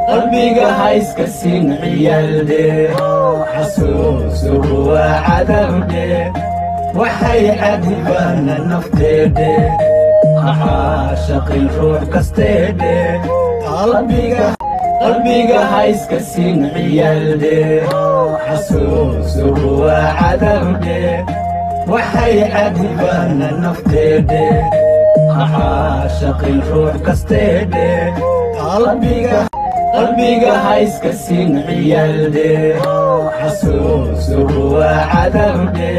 qalbiga ha iska siin ciyaalde xasuusuhu waa cadawde waxay cadibana nafteede caashaqin ruux kasteede qalbiga ha iska siin ciyaalde xasuusuhu waa cadawde waxay cadibana nafteede caashaqin ruux kasteede qalbiga ha iska siin ciyaalde xasuusuhu waa cadawde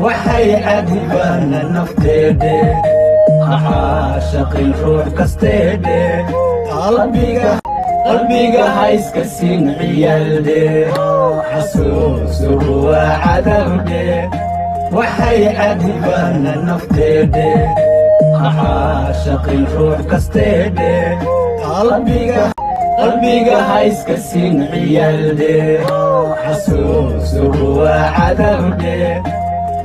waxay cadibana nafteede caashaqin ruux kasteede qalbiga ha iska siin ciyaalde xasuusuhu waa cadawde waxay cadibana nafteede caashaqin ruux kasteede qalbiga ha iska siin ciyaalde xasuusuhu waa cadawde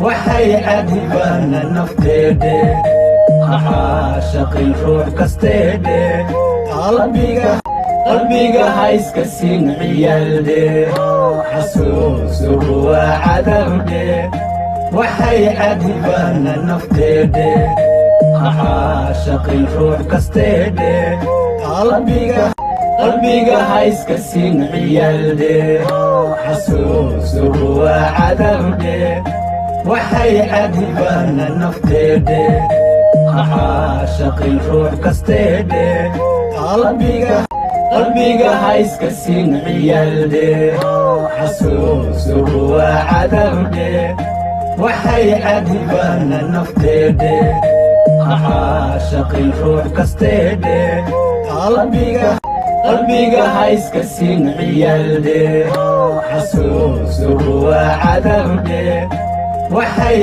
waxay cadibana nafteede caashaqin ruux kasteede qalbiga ha iska siin ciyaalde xasuusuhu waa cadawde waxay cadibana nafteede caashaqin ruux kasteede qalbiga ha iska siin ciyaalde xasuusuhu waa cadawde waxay cadibana nafteede caashaqin ruux kasteede qalbiga ha iska siin ciyaalde xasuusuhu waa cadawde waxay cadibana nafteede caashaqin ruux kasteede qalbiga ha iska siin ciyaalde xasuusuhu waa cadawde waxay